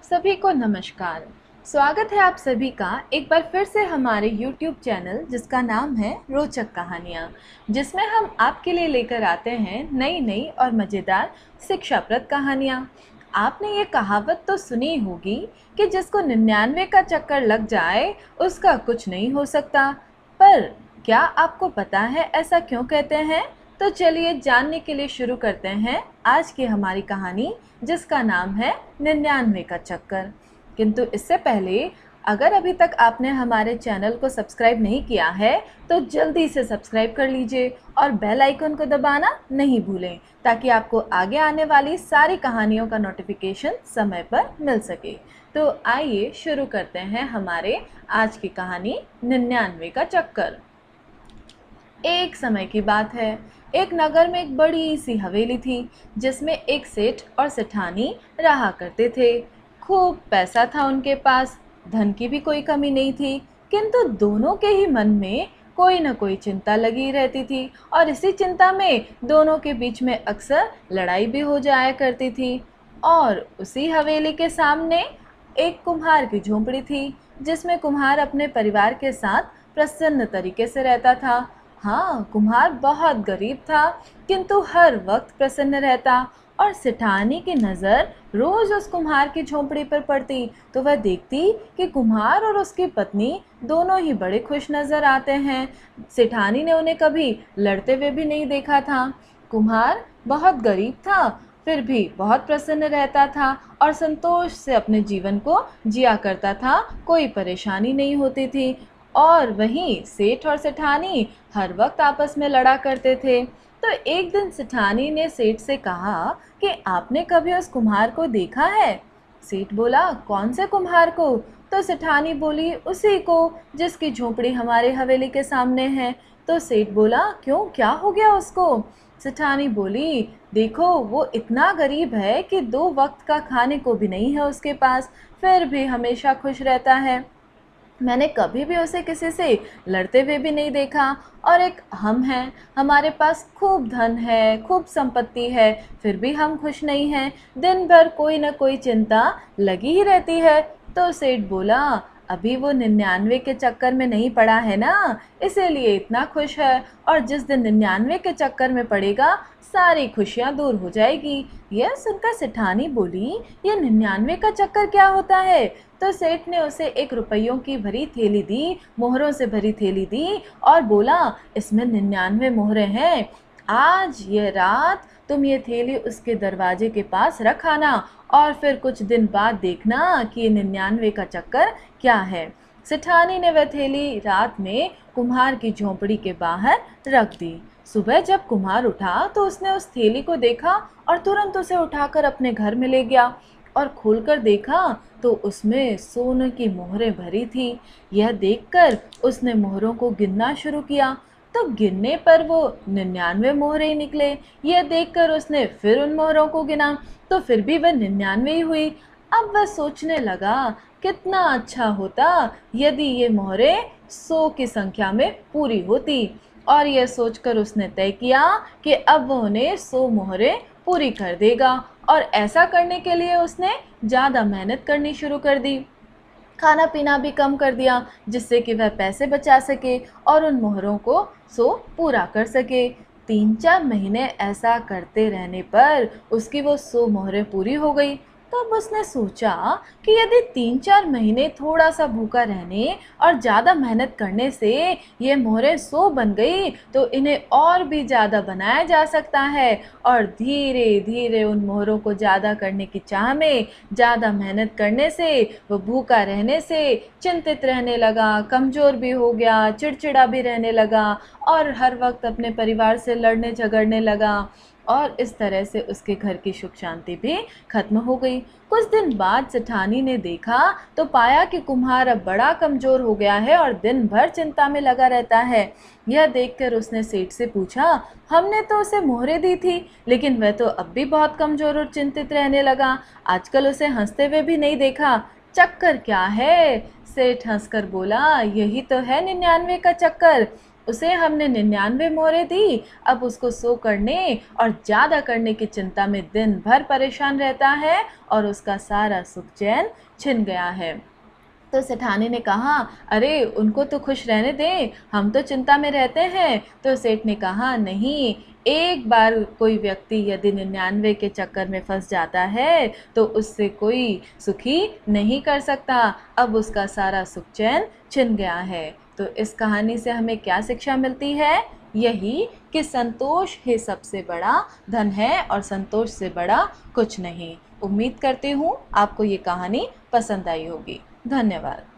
सभी को नमस्कार। स्वागत है आप सभी का एक बार फिर से हमारे YouTube चैनल जिसका नाम है रोचक कहानियाँ, जिसमें हम आपके लिए लेकर आते हैं नई नई और मज़ेदार शिक्षाप्रद कहानियाँ। आपने ये कहावत तो सुनी होगी कि जिसको 99 का चक्कर लग जाए उसका कुछ नहीं हो सकता, पर क्या आपको पता है ऐसा क्यों कहते हैं? तो चलिए जानने के लिए शुरू करते हैं आज की हमारी कहानी, जिसका नाम है 99 का चक्कर। किंतु इससे पहले अगर अभी तक आपने हमारे चैनल को सब्सक्राइब नहीं किया है तो जल्दी से सब्सक्राइब कर लीजिए और बेल आइकन को दबाना नहीं भूलें, ताकि आपको आगे आने वाली सारी कहानियों का नोटिफिकेशन समय पर मिल सके। तो आइए शुरू करते हैं हमारे आज की कहानी 99 का चक्कर। एक समय की बात है, एक नगर में एक बड़ी सी हवेली थी, जिसमें एक सेठ और सेठानी रहा करते थे। खूब पैसा था उनके पास, धन की भी कोई कमी नहीं थी, किंतु दोनों के ही मन में कोई न कोई चिंता लगी रहती थी और इसी चिंता में दोनों के बीच में अक्सर लड़ाई भी हो जाया करती थी। और उसी हवेली के सामने एक कुम्हार की झोंपड़ी थी, जिसमें कुम्हार अपने परिवार के साथ प्रसन्न तरीके से रहता था। हाँ, कुम्हार बहुत गरीब था, किंतु हर वक्त प्रसन्न रहता। और सेठानी की नज़र रोज उस कुम्हार की झोंपड़ी पर पड़ती तो वह देखती कि कुम्हार और उसकी पत्नी दोनों ही बड़े खुश नज़र आते हैं। सेठानी ने उन्हें कभी लड़ते हुए भी नहीं देखा था। कुम्हार बहुत गरीब था, फिर भी बहुत प्रसन्न रहता था और संतोष से अपने जीवन को जिया करता था, कोई परेशानी नहीं होती थी। और वहीं सेठ और सेठानी हर वक्त आपस में लड़ा करते थे। तो एक दिन सेठानी ने सेठ से कहा कि आपने कभी उस कुम्हार को देखा है? सेठ बोला, कौन से कुम्हार को? तो सेठानी बोली, उसी को जिसकी झोंपड़ी हमारे हवेली के सामने है। तो सेठ बोला, क्यों, क्या हो गया उसको? सेठानी बोली, देखो वो इतना गरीब है कि 2 वक्त का खाने को भी नहीं है उसके पास, फिर भी हमेशा खुश रहता है। मैंने कभी भी उसे किसी से लड़ते हुए भी नहीं देखा। और एक हम हैं, हमारे पास खूब धन है, खूब संपत्ति है, फिर भी हम खुश नहीं हैं। दिन भर कोई न कोई चिंता लगी ही रहती है। तो सेठ बोला, अभी वो 99 के चक्कर में नहीं पड़ा है ना, इसीलिए इतना खुश है, और जिस दिन 99 के चक्कर में पड़ेगा सारी खुशियाँ दूर हो जाएगी। यह सुनकर सेठानी बोली, ये 99 का चक्कर क्या होता है? तो सेठ ने उसे 1 रुपयों की भरी थैली दी, मोहरों से भरी थैली दी और बोला, इसमें 99 मोहरें हैं। आज ये रात तुम ये थैली उसके दरवाजे के पास रख आना और फिर कुछ दिन बाद देखना कि ये 99 का चक्कर क्या है। सेठानी ने वह थैली रात में कुम्हार की झोंपड़ी के बाहर रख दी। सुबह जब कुम्हार उठा तो उसने उस थैली को देखा और तुरंत उसे उठाकर अपने घर में ले गया और खोलकर देखा तो उसमें सोने की मोहरें भरी थी। यह देखकर उसने मोहरों को गिनना शुरू किया, तो गिनने पर वो 99 मोहरें निकले। यह देखकर उसने फिर उन मोहरों को गिना, तो फिर भी वह 99 ही हुई। अब वह सोचने लगा, कितना अच्छा होता यदि ये मोहरें 100 की संख्या में पूरी होती। और यह सोचकर उसने तय किया कि अब वो उन्हें 100 मोहरें पूरी कर देगा। और ऐसा करने के लिए उसने ज़्यादा मेहनत करनी शुरू कर दी, खाना पीना भी कम कर दिया, जिससे कि वह पैसे बचा सके और उन मोहरों को पूरा कर सके। 3-4 महीने ऐसा करते रहने पर उसकी वो 100 मोहरें पूरी हो गई। तब उसने सोचा कि यदि 3-4 महीने थोड़ा सा भूखा रहने और ज़्यादा मेहनत करने से ये मोहरें 100 बन गई तो इन्हें और भी ज़्यादा बनाया जा सकता है। और धीरे धीरे उन मोहरों को ज़्यादा करने की चाह में ज़्यादा मेहनत करने से वो भूखा रहने से चिंतित रहने लगा, कमज़ोर भी हो गया, चिड़चिड़ा भी रहने लगा और हर वक्त अपने परिवार से लड़ने झगड़ने लगा। और इस तरह से उसके घर की सुख शांति भी खत्म हो गई। कुछ दिन बाद सेठानी ने देखा तो पाया कि कुम्हार अब बड़ा कमज़ोर हो गया है और दिन भर चिंता में लगा रहता है। यह देखकर उसने सेठ से पूछा, हमने तो उसे मोहरें दी थी, लेकिन वह तो अब भी बहुत कमज़ोर और चिंतित रहने लगा। आजकल उसे हंसते हुए भी नहीं देखा, चक्कर क्या है? सेठ हंसकर बोला, यही तो है 99 का चक्कर। उसे हमने 99 मोहरें दी, अब उसको 100 करने और ज़्यादा करने की चिंता में दिन भर परेशान रहता है और उसका सारा सुख चैन छिन गया है। तो सेठानी ने कहा, अरे उनको तो खुश रहने दें, हम तो चिंता में रहते हैं। तो सेठ ने कहा, नहीं, एक बार कोई व्यक्ति यदि 99 के चक्कर में फंस जाता है तो उससे कोई सुखी नहीं कर सकता। अब उसका सारा सुख चैन छिन गया है। तो इस कहानी से हमें क्या शिक्षा मिलती है? यही कि संतोष ही सबसे बड़ा धन है और संतोष से बड़ा कुछ नहीं। उम्मीद करती हूँ आपको ये कहानी पसंद आई होगी। धन्यवाद।